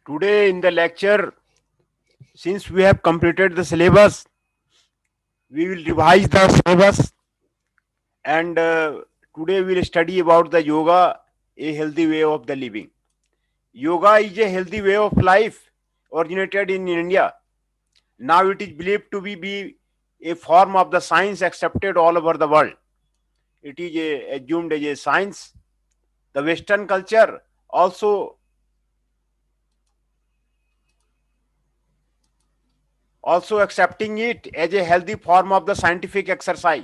Today in the lecture, since we have completed the syllabus, we will revise the syllabus and today we will study about the yoga, a healthy way of the living. Yoga is a healthy way of life originated in India. Now it is believed to be a form of the science accepted all over the world. It is assumed as a science. The Western culture also accepting it as a healthy form of the scientific exercise.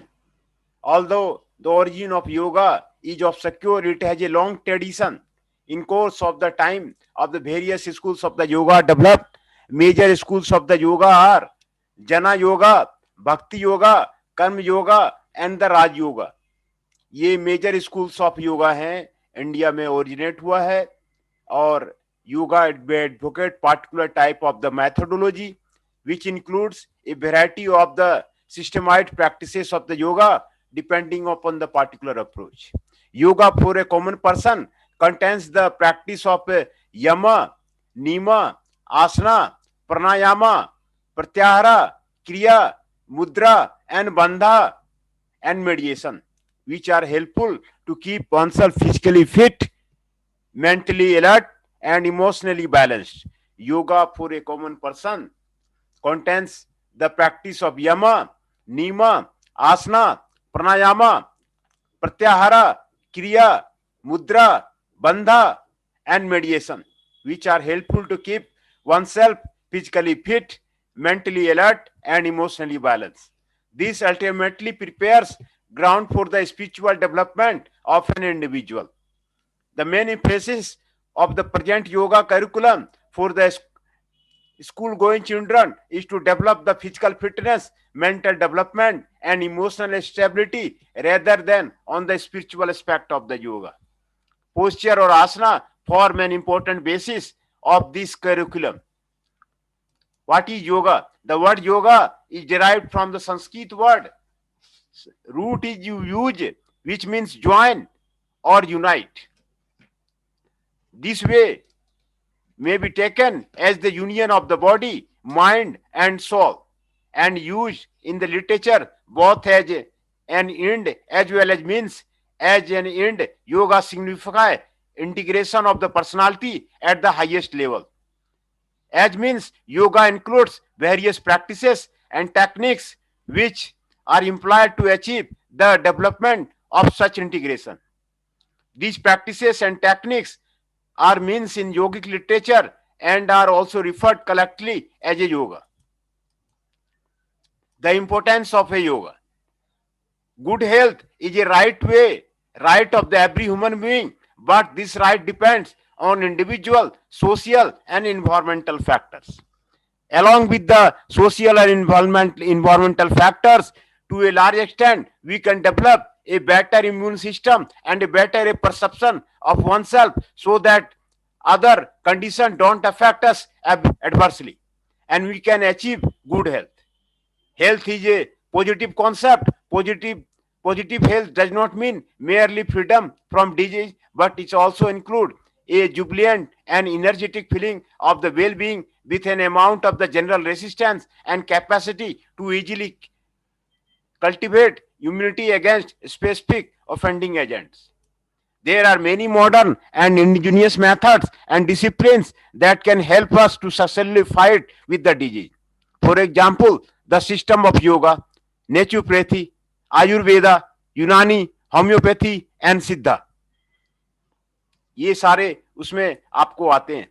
Although the origin of yoga is obscure, it has a long tradition. In course of the time of the various schools of the yoga developed, major schools of the yoga are Jana Yoga, Bhakti Yoga, Karma Yoga and the Raj Yoga. ये major schools of yoga हैं, India में originate हुआ है और yoga advocate particular type of the methodology which includes a variety of the systematic practices of the yoga depending upon the particular approach. Yoga for a common person contains the practice of yama, nima, asana, pranayama, pratyahara, kriya, mudra and bandha and meditation, which are helpful to keep oneself physically fit, mentally alert and emotionally balanced. Yoga for a common person contains the practice of yama, nima, asana, pranayama, pratyahara, kriya, mudra, bandha, and meditation, which are helpful to keep oneself physically fit, mentally alert, and emotionally balanced. This ultimately prepares ground for the spiritual development of an individual. The main emphasis of the present yoga curriculum for the school going children is to develop the physical fitness, mental development, and emotional stability rather than on the spiritual aspect of the yoga. Posture or asana form an important basis of this curriculum. What is yoga? The word yoga is derived from the Sanskrit word. Root is yuj, which means join or unite. This way may be taken as the union of the body, mind, and soul, and used in the literature both as an end as well as means. As an end, yoga signifies integration of the personality at the highest level. As means, yoga includes various practices and techniques which are employed to achieve the development of such integration. These practices and techniques are means in yogic literature and are also referred collectively as a yoga. The importance of a yoga. Good health is a right of the every human being, but this right depends on individual, social, and environmental factors. Along with the social and environmental factors, to a large extent, we can develop a better immune system and a better perception of oneself so that other conditions don't affect us adversely and we can achieve good health. Health is a positive concept. Positive health does not mean merely freedom from disease, but it also includes a jubilant and energetic feeling of the well-being with an amount of the general resistance and capacity to easily cultivate immunity against specific offending agents. There are many modern and indigenous methods and disciplines that can help us to successfully fight with the disease. For example, the system of yoga, naturopathy, Ayurveda, Unani, homeopathy and Siddha. ये सारे उसमें आपको आते हैं.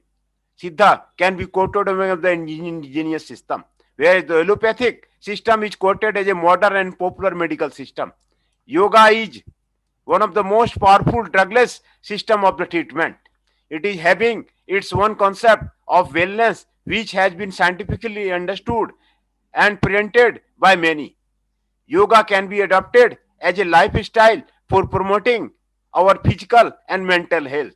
Siddha can be quoted among the indigenous system, whereas the allopathic system is quoted as a modern and popular medical system. Yoga is one of the most powerful drugless system of the treatment. It is having its own concept of wellness which has been scientifically understood and presented by many. Yoga can be adopted as a lifestyle for promoting our physical and mental health.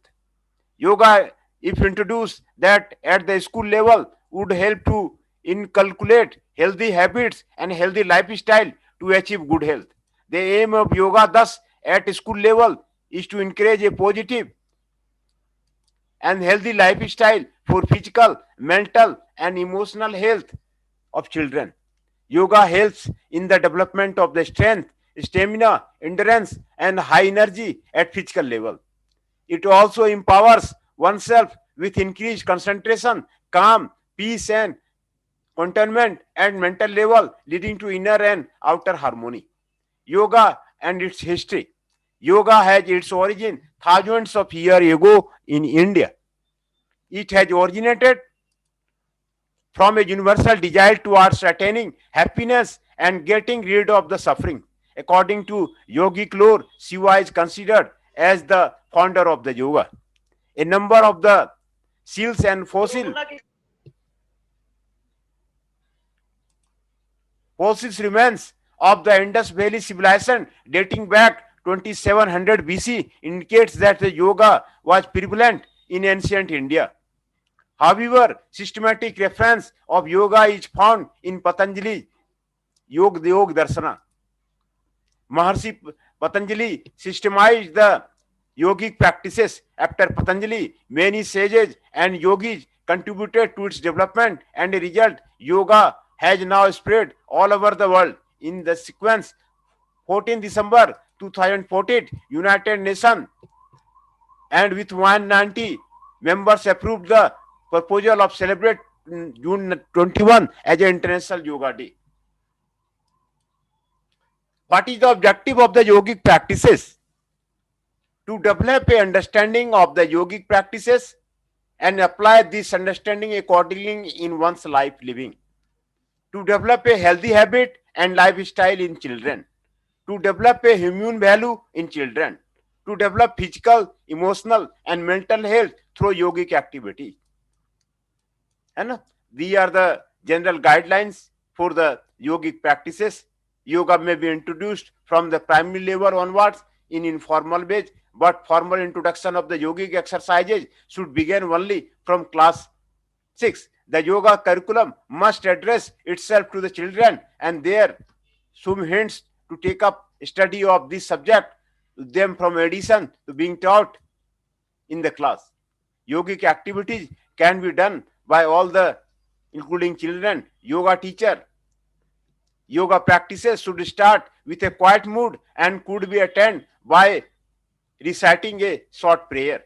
Yoga, if introduced that at the school level, would help to inculcate healthy habits and healthy lifestyle to achieve good health. The aim of yoga thus at school level is to encourage a positive and healthy lifestyle for physical, mental, and emotional health of children. Yoga helps in the development of the strength, stamina, endurance, and high energy at physical level. It also empowers oneself with increased concentration, calm, peace, and contentment at mental level, leading to inner and outer harmony. Yoga and its history. Yoga has its origin thousands of years ago in India. It has originated from a universal desire towards attaining happiness and getting rid of the suffering. According to yogic lore, Shiva is considered as the founder of the yoga. A number of the seals and fossils remains of the Indus Valley civilization dating back 2700 BC indicates that the yoga was prevalent in ancient India. However, systematic reference of yoga is found in Patanjali Yoga Darshana. Maharshi Patanjali systemized the yogic practices. After Patanjali, many sages and yogis contributed to its development, and a result, yoga has now spread all over the world. In the sequence, 14 December 2014, United Nations and with 190 members approved the proposal of celebrate June 21 as an International Yoga Day. What is the objective of the yogic practices? To develop a understanding of the yogic practices and apply this understanding accordingly in one's life living. To develop a healthy habit and lifestyle in children. To develop a human value in children. To develop physical, emotional, and mental health through yogic activity. And these are the general guidelines for the yogic practices. Yoga may be introduced from the primary level onwards in informal ways, but formal introduction of the yogic exercises should begin only from class 6. The yoga curriculum must address itself to the children, and there some hints to take up study of this subject to them from addition to being taught in the class. Yogic activities can be done by all the, including children, yoga teacher. Yoga practices should start with a quiet mood and could be attended by reciting a short prayer.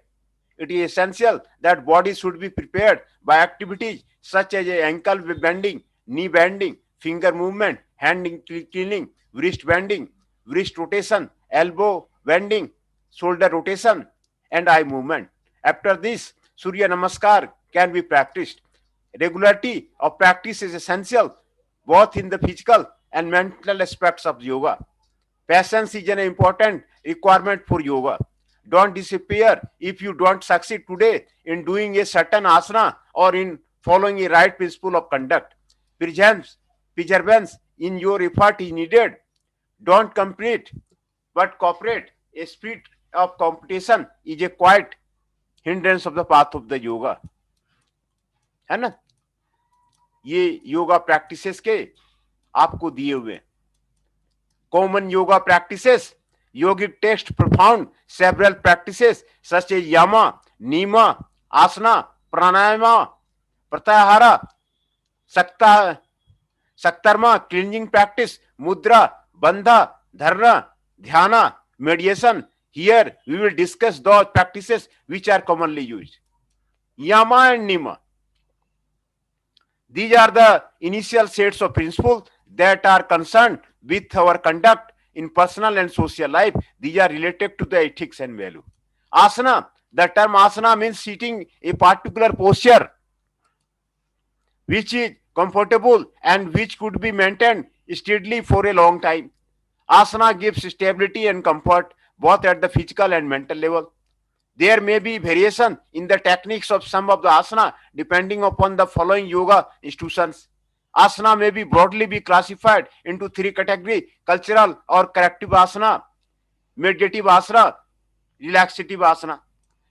It is essential that body should be prepared by activities such as ankle bending, knee bending, finger movement, hand cleaning, wrist bending, wrist rotation, elbow bending, shoulder rotation, and eye movement. After this, Surya Namaskar can be practiced. Regularity of practice is essential both in the physical and mental aspects of yoga. Patience is an important requirement for yoga. Don't despair if you don't succeed today in doing a certain asana or in following a right principle of conduct. Perseverance in your effort is needed. Don't compete, but cooperate. A spirit of competition is a quiet hindrance of the path of the yoga. है ना? ये yoga practices के आपको दिए हुए common yoga practices yogic text profound several practices such as yama, nima, asana, pranayama, pratyahara, sakta, saktarma, cleansing practice, mudra, bandha, dharna, dhyana, meditation. Here we will discuss those practices which are commonly used. Yama and nima. These are the initial sets of principles that are concerned with our conduct in personal and social life. These are related to the ethics and value. Asana, the term asana means sitting a particular posture which is comfortable and which could be maintained steadily for a long time. Asana gives stability and comfort both at the physical and mental level. There may be variation in the techniques of some of the asana depending upon the following yoga institutions. Asana may be broadly be classified into three categories: cultural or corrective asana, meditative asana, relaxative asana.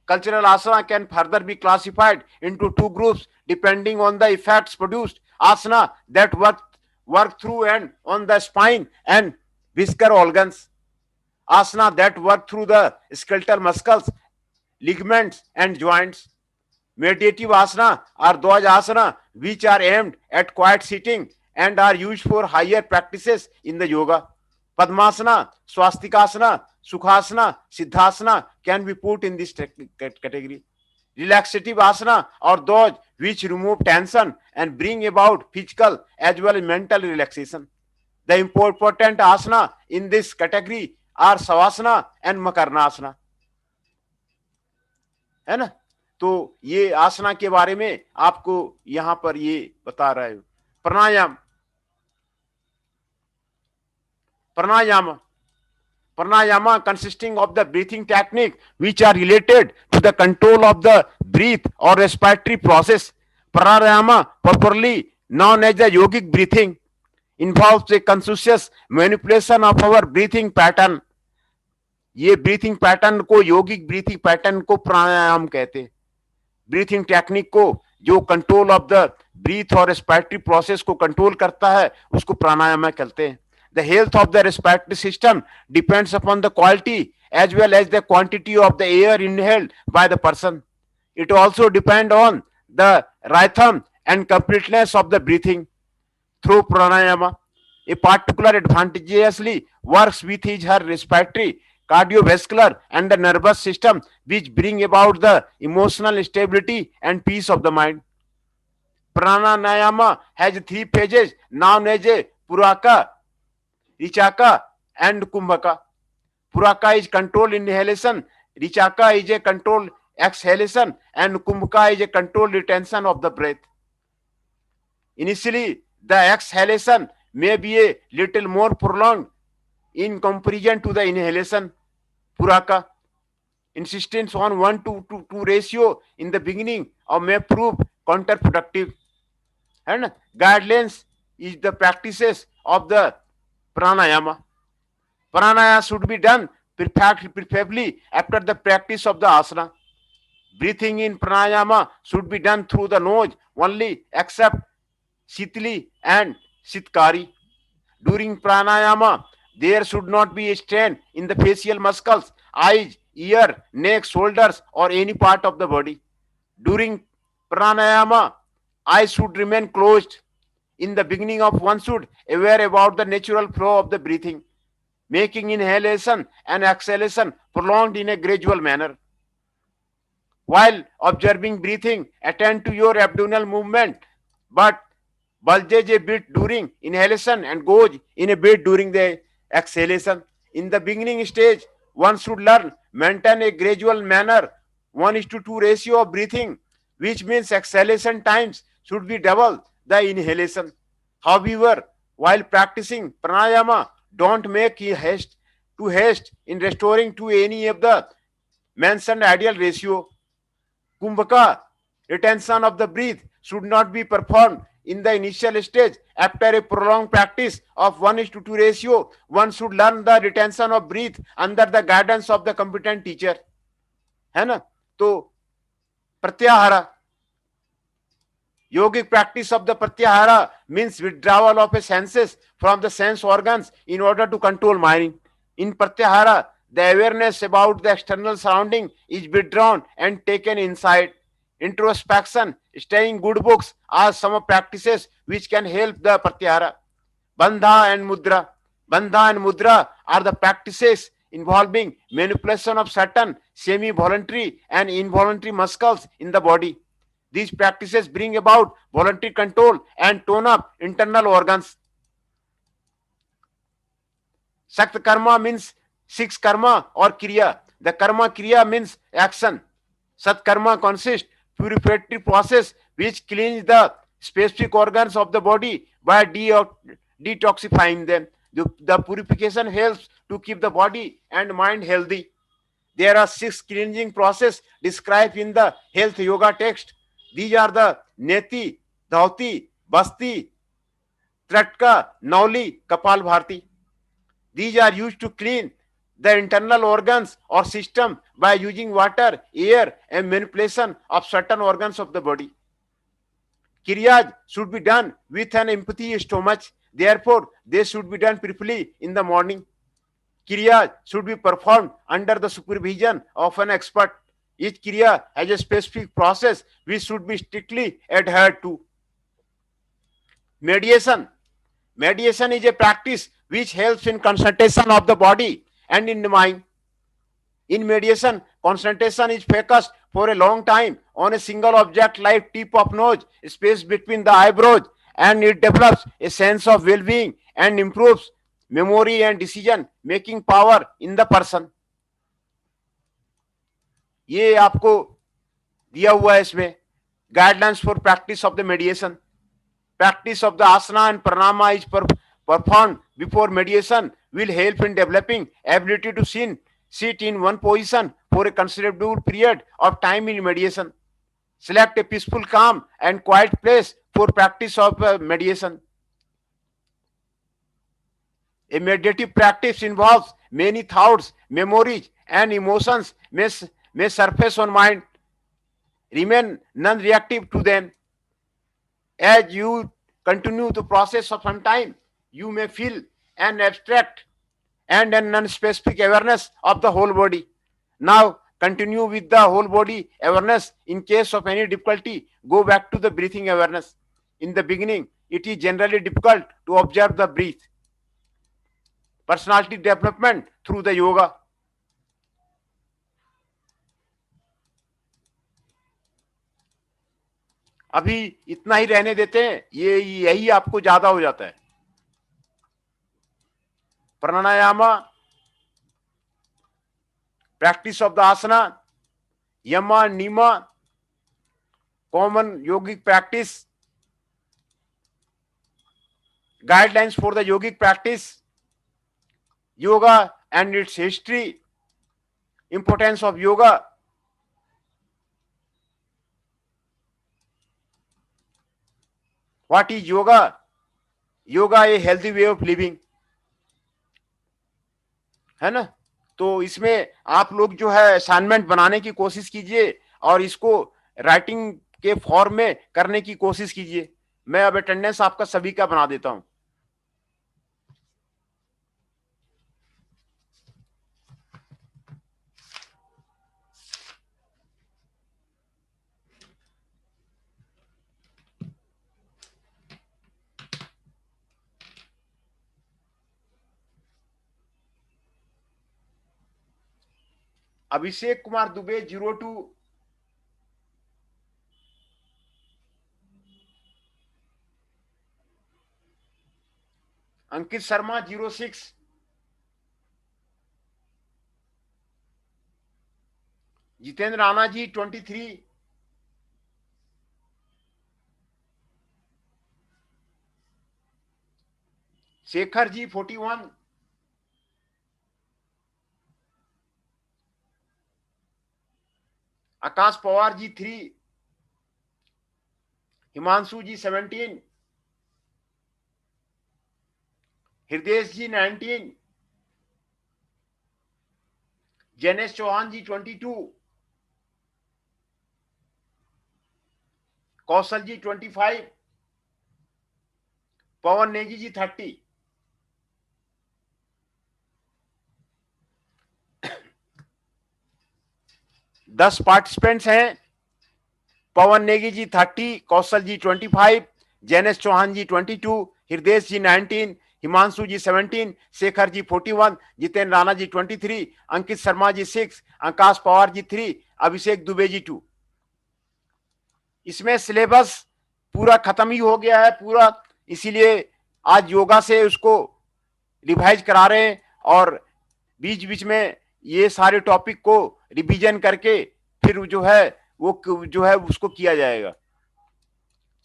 Cultural asana can further be classified into two groups depending on the effects produced. Asana that work through and on the spine and visceral organs. Asana that work through the skeletal muscles, ligaments, and joints. Meditative asana are those asana which are aimed at quiet sitting and are used for higher practices in the yoga. Padmasana, Swastikasana, Sukhasana, Siddhasana can be put in this category. Relaxative asana are those which remove tension and bring about physical as well as mental relaxation. The important asana in this category are Savasana and Makarnasana. है ना? तो ये आसना के बारे में आपको यहां पर ये बता रहे हो. प्राणायाम. Pranayama consisting of the breathing technique which are related to the control of the breath or respiratory process. Pranayama, properly known as the yogic breathing, involves a conscious manipulation of our breathing pattern. ये breathing pattern को, योगिक breathing pattern को प्राणायाम कहते हैं. Breathing technique को जो control of the breath और respiratory process को control करता है उसको प्राणायाम कहते हैं. The health of the respiratory system depends upon the quality as well as the quantity of the air inhaled by the person. It also depends on the rhythm and completeness of the breathing. Through pranayama, a particular advantageously works with his her respiratory, cardiovascular and the nervous system, which bring about the emotional stability and peace of the mind. Pranayama has 3 phases known as a Puraka, Richaka and Kumbhaka. Puraka is controlled inhalation, Richaka is a controlled exhalation, and Kumbhaka is a controlled retention of the breath. Initially, the exhalation may be a little more prolonged in comparison to the inhalation. Puraka. Insistence on 1:2 ratio in the beginning may prove counterproductive. And guidelines is the practices of the pranayama. Pranayama should be done preferably after the practice of the asana. Breathing in pranayama should be done through the nose only, except Sitli and Sitkari. During pranayama, there should not be a strain in the facial muscles, eyes, ear, neck, shoulders, or any part of the body. During pranayama, eyes should remain closed. In the beginning of one should aware about the natural flow of the breathing, making inhalation and exhalation prolonged in a gradual manner. While observing breathing, attend to your abdominal movement, but bulges a bit during inhalation and goes in a bit during the exhalation. In the beginning stage, one should learn maintain a gradual manner 1:2 ratio of breathing, which means exhalation times should be double the inhalation. However, while practicing pranayama, don't make haste in restoring to any of the mentioned ideal ratio. Kumbhaka, retention of the breath, should not be performed in the initial stage. After a prolonged practice of 1:2 ratio, one should learn the retention of breath under the guidance of the competent teacher. है ना? तो pratyahara, yogic practice of the pratyahara means withdrawal of a senses from the sense organs in order to control mind. In pratyahara, the awareness about the external surrounding is withdrawn and taken inside. Introspection, studying good books are some practices which can help the pratyahara. Bandha and mudra. Bandha and mudra are the practices involving manipulation of certain semi-voluntary and involuntary muscles in the body. These practices bring about voluntary control and tone up internal organs. Sakt karma means 6 karma or kriya. The karma kriya means action. Sat karma consists purificatory process which cleans the specific organs of the body by detoxifying them. The purification helps to keep the body and mind healthy. There are 6 cleansing process described in the health yoga text. These are the Neti, Dhauti, Basti, Tratka, Nauli, Kapal Bharti. These are used to clean the internal organs or system by using water, air, and manipulation of certain organs of the body. Kiryas should be done with an empty stomach. Therefore, they should be done briefly in the morning. Kiryas should be performed under the supervision of an expert. Each kriya has a specific process which should be strictly adhered to. Mediation. Mediation is a practice which helps in concentration of the body and in the mind. In mediation, concentration is focused for a long time on a single object like tip of nose, space between the eyebrows, and it develops a sense of well-being and improves memory and decision making power in the person. ये आपको दिया हुआ है इसमें guidelines for practice of the मेडिएशन. Practice of the asana and pranama is performed before mediation will help in developing ability to sit in one position for a considerable period of time in mediation. Select a peaceful, calm and quiet place for practice of mediation. A meditative practice involves many thoughts, memories and emotions may surface on mind. Remain non-reactive to them. As you continue the process of some time, you may feel an abstract and an non-specific awareness of the whole body. Now, continue with the whole body awareness. In case of any difficulty, go back to the breathing awareness. In the beginning, it is generally difficult to observe the breath. Personality development through the yoga. अभी इतना ही रहने देते हैं, ये यही आपको ज्यादा हो जाता है. प्राणायाम, प्रैक्टिस ऑफ द आसना, यम नियम, common yogic practice, guidelines for the yogic practice, yoga and it's history, importance of yoga. What is yoga? Yoga a healthy way of living, है ना. तो इसमें आप लोग जो है असाइनमेंट बनाने की कोशिश कीजिए और इसको राइटिंग के फॉर्म में करने की कोशिश कीजिए. मैं अब अटेंडेंस आपका सभी का बना देता हूं. अभिषेक कुमार दुबे 02, अंकित शर्मा 06, जितेंद्र राणा जी 23, शेखर जी 41, आकाश पवार जी 3, हिमांशु जी 17, हृदय जी 19, जैनेश चौहान जी 22, कौशल जी 25, पवन नेगी जी 30. दस पार्टिसिपेंट्स हैं. पवन नेगी जी 30, कौशल जी 25, जैनेश चौहान जी 22, हृदय जी 19, हिमांशु जी 17, शेखर जी 41, जितेंद्र राणा जी 23, अंकित शर्मा जी 6, आकाश पवार जी 3, अभिषेक दुबे जी 2. इसमें सिलेबस पूरा खत्म ही हो गया है पूरा, इसीलिए आज योगा से उसको रिवाइज करा रहे हैं और बीच बीच में ये सारे टॉपिक को रिवीजन करके फिर जो है वो जो है उसको किया जाएगा.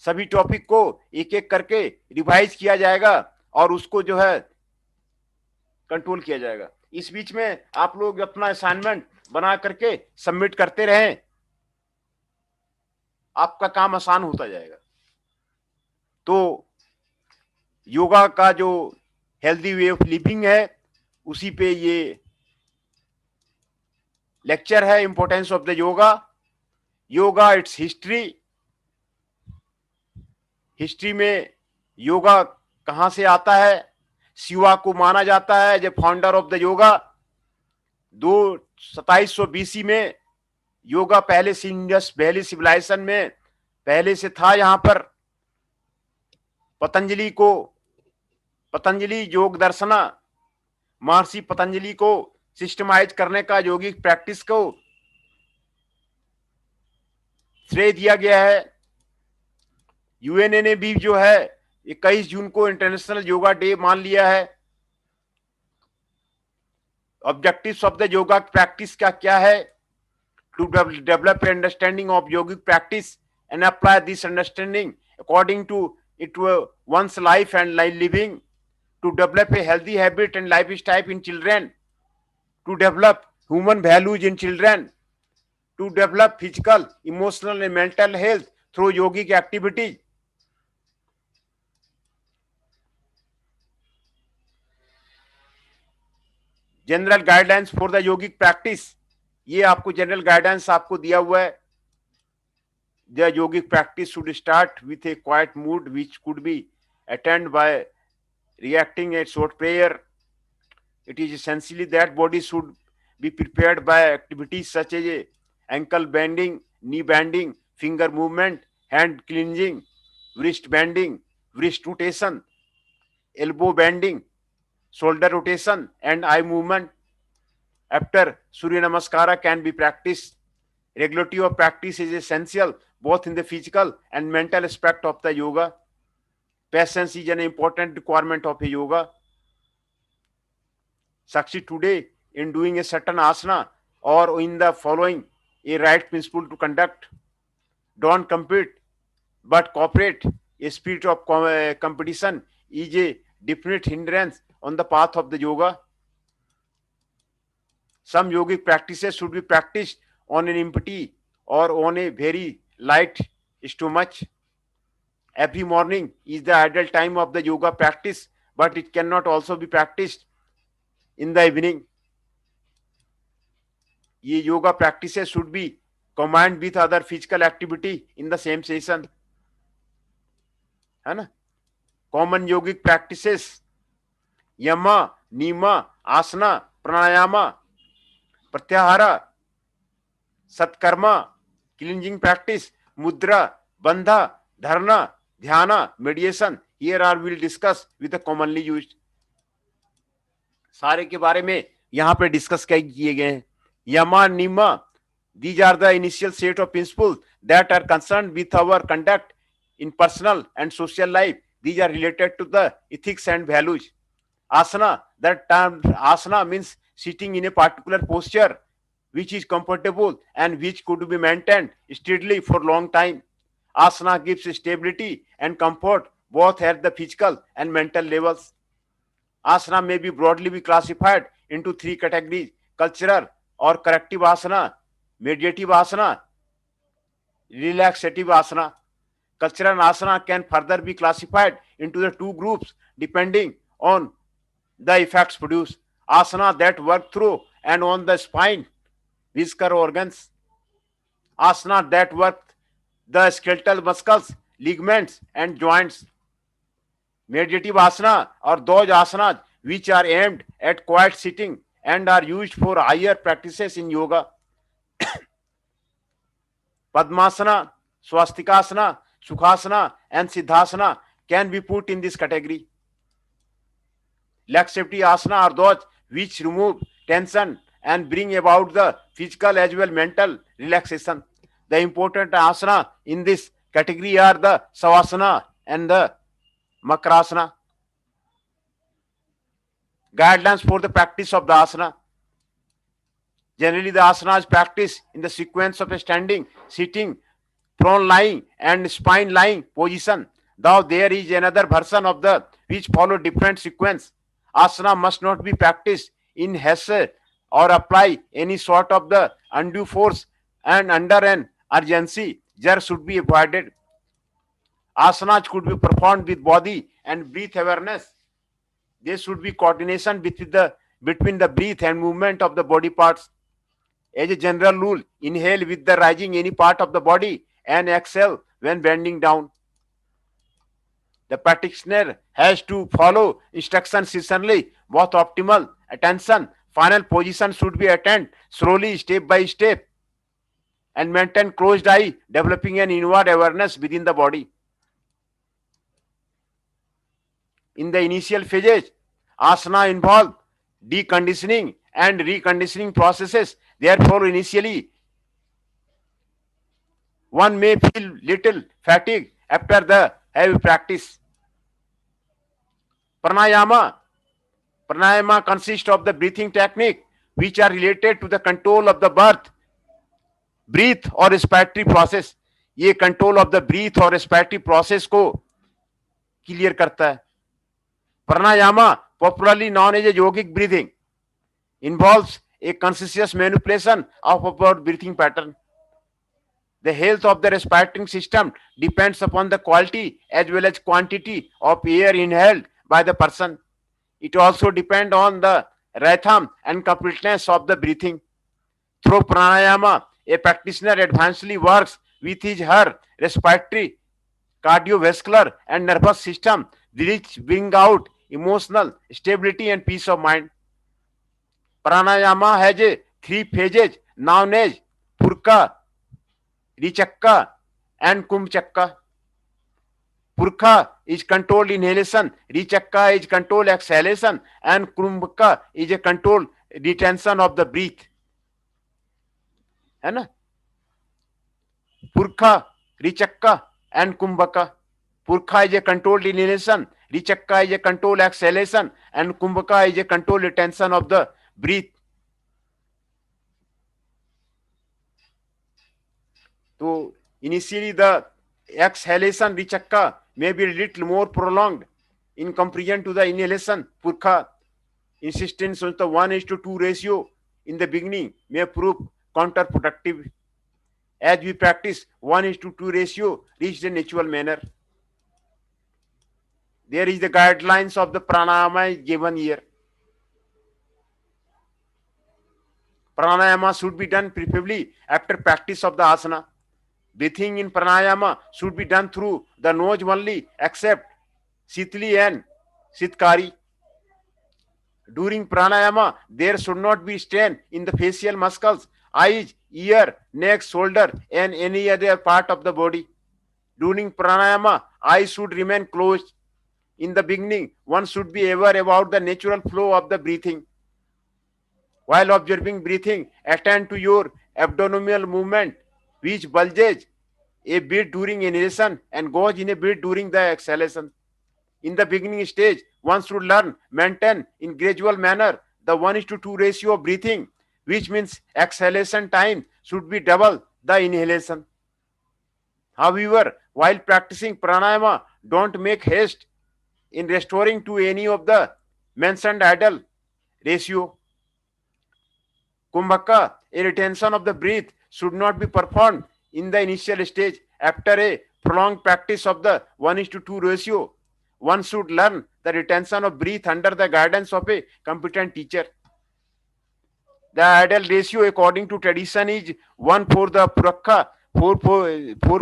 सभी टॉपिक को एक एक करके रिवाइज किया जाएगा और उसको जो है कंट्रोल किया जाएगा. इस बीच में आप लोग अपना असाइनमेंट बना करके सबमिट करते रहें, आपका काम आसान होता जाएगा. तो योगा का जो हेल्दी वे ऑफ लिविंग है उसी पे ये लेक्चर है. Importance of the yoga. Yoga it's history. History में योगा कहां से आता है. शिवा को माना जाता है as a founder of the yoga. 2700 BC में योगा पहले से इंडस वैली सिविलाइजेशन में पहले से था। यहाँ पर पतंजलि योग दर्शना, महर्षि पतंजलि को सिस्टमाइज करने का योगिक प्रैक्टिस को श्रेय दिया गया है। यूएनए ने भी जो है 21 जून को इंटरनेशनल योगा डे मान लिया है। Objectives of the yoga practice क्या है? To develop understanding of yogic practice and apply this understanding according to it one's life and living, to develop a healthy habit and lifestyle in children, to develop human values in children, to develop physical, emotional and mental health through yogic activities. General guidelines for the yogic practice, ये आपको general guidance आपको दिया हुआ है। The yogic practice should start with a quiet mood which could be attend by reacting a short prayer. It is essentially that body should be prepared by activities such as ankle bending, knee bending, finger movement, hand cleansing, wrist bending, wrist rotation, elbow bending, shoulder rotation, and eye movement. After Surya Namaskara can be practiced. Regularity of practice is essential both in the physical and mental aspect of the yoga. Patience is an important requirement of a yoga. Succeed today in doing a certain asana or in the following a right principle to conduct. Don't compete but cooperate. A spirit of competition is a definite hindrance on the path of the yoga. Some yogic practices should be practiced on an empty or on a very light stomach. Every morning is the ideal time of the yoga practice, but it cannot also be practiced in the evening. ये yoga practices should be combined with other physical activity in the same session, है ना? Common yogic practices: yama, niyama, asana, pranayama, pratyahara, satkarma, cleansing practice, mudra, bandha, dharana, dhyana, meditation. Here are we'll discuss with the commonly used. सारे के बारे में यहाँ पे discuss किए गए हैं. यमा, नियमा, these are the initial set of principles that are concerned with our conduct in personal and social life. These are related to the ethics and values. Asana, that term asana means sitting in a particular posture which is comfortable and which could be maintained steadily for long time. Asana gives stability and comfort both at the physical and mental levels. Asana may be broadly be classified into three categories: cultural or corrective asana, meditative asana, relaxative asana. Cultural asana can further be classified into the two groups depending on the effects produced. Asana that work through and on the spine, visceral organs. Asana that work the skeletal muscles, ligaments and joints. Meditative asana or those asanas which are aimed at quiet sitting and are used for higher practices in yoga. Padmasana, Swastikasana, Sukhasana and Siddhasana can be put in this category. Laxative asana are those which remove tension and bring about the physical as well mental relaxation. The important asana in this category are the Savasana and the Makarasana. Guidelines for the practice of the asana. Generally, the asana is practiced in the sequence of a standing, sitting, prone lying and spine lying position. Though there is another version of the which follow different sequence. Asana must not be practiced in haste or apply any sort of the undue force and under an urgency. Jerk should be avoided. Asanas could be performed with body and breath awareness. There should be coordination between the breath and movement of the body parts. As a general rule, inhale with the rising any part of the body and exhale when bending down. The practitioner has to follow instructions seasonally, both optimal attention. Final position should be attained slowly, step by step. and maintain closed eye, developing an inward awareness within the body. In the initial phases, asana involve deconditioning and reconditioning processes. Therefore, initially, one may feel little fatigue after the heavy practice. Pranayama. Pranayama consists of the breathing technique which are related to the control of the breath और respiratory process. ये control of the breath और respiratory process को clear करता है. Pranayama, popularly known as a yogic breathing, involves a conscious manipulation of our breathing pattern. The health of the respiratory system depends upon the quality as well as quantity of air inhaled by the person. It also depends on the rhythm and completeness of the breathing. Through pranayama, a practitioner advancedly works with his her respiratory, cardiovascular and nervous system, which bring out emotional stability and peace of mind. Pranayama has a 3 phases known as Purka, Richakka and Kumchakka. Purka is controlled inhalation, Richakka is controlled exhalation, and Kumbhaka is a controlled retention of the breath. है ना? Purka, Richakka and Kumbhaka. Purka is a controlled inhalation, Richakka is a controlled exhalation, and Kumbhaka is a controlled retention of the breath. So initially the exhalation Richakka may be a little more prolonged in comparison to the inhalation Purka. Insistence on the 1:2 ratio in the beginning may prove counterproductive. As we practice 1:2 ratio reached a natural manner. There is the guidelines of the pranayama given here. Pranayama should be done preferably after practice of the asana. Breathing in pranayama should be done through the nose only except Sitli and Sitkari. During pranayama, there should not be strain in the facial muscles, eyes, ear, neck, shoulder, and any other part of the body. During pranayama, eyes should remain closed. In the beginning, one should be aware about the natural flow of the breathing. While observing breathing, attend to your abdominal movement, which bulges a bit during inhalation and goes in a bit during the exhalation. In the beginning stage, one should learn, maintain in gradual manner the 1:2 ratio of breathing, which means exhalation time should be double the inhalation. However, while practicing pranayama, don't make haste in restoring to any of the mentioned ideal ratio. Kumbhaka, a retention of the breath, should not be performed in the initial stage. After a prolonged practice of the 1:2 ratio, one should learn the retention of breath under the guidance of a competent teacher. The ideal ratio according to tradition is 1 for the Purakha, 4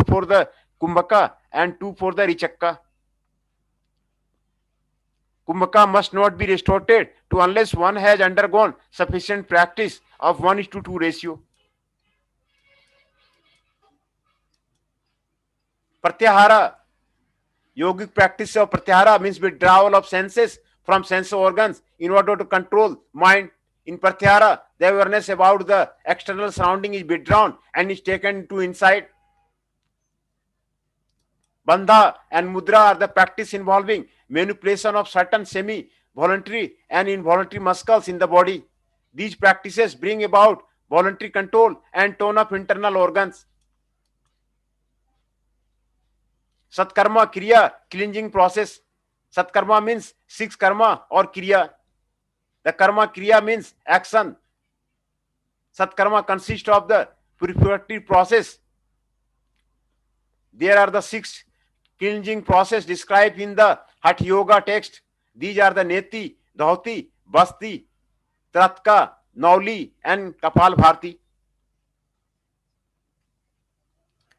for the Kumbhaka and 2 for the Richakka. Kumbhaka must not be restored to unless one has undergone sufficient practice of 1:2 ratio. Pratyahara. Yogic practice of pratyahara means withdrawal of senses from sense organs in order to control mind. In pratyahara, the awareness about the external surrounding is withdrawn and is taken to inside. Bandha and mudra are the practice involving manipulation of certain semi-voluntary and involuntary muscles in the body. These practices bring about voluntary control and tone of internal organs. Satkarma Kriya, cleansing process. Satkarma means 6 karma or Kriya. The karma Kriya means action. Satkarma consists of the purificatory process. There are the 6 cleansing process described in the Hatha Yoga text. These are the Neti, Dhauti, Basti, Tratka, Nauli and Kapalbharti.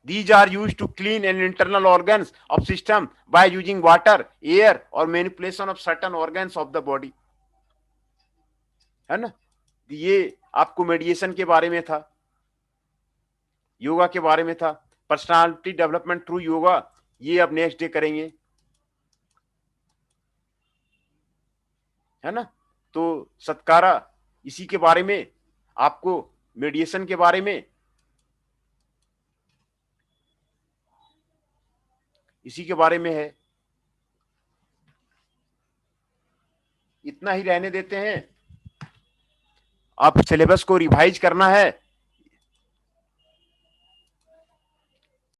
These are used to clean an internal organs of system by using water, air or manipulation of certain organs of the body. है ना? ये आपको मेडिएशन के बारे में था. योगा के बारे में था। पर्सनालिटी डेवलपमेंट थ्रू योगा, ये अब नेक्स्ट डे करेंगे, है ना। तो सत्कारा, इसी के बारे में आपको, मेडिएशन के बारे में, इसी के बारे में है। इतना ही रहने देते हैं। आप सिलेबस को रिवाइज करना है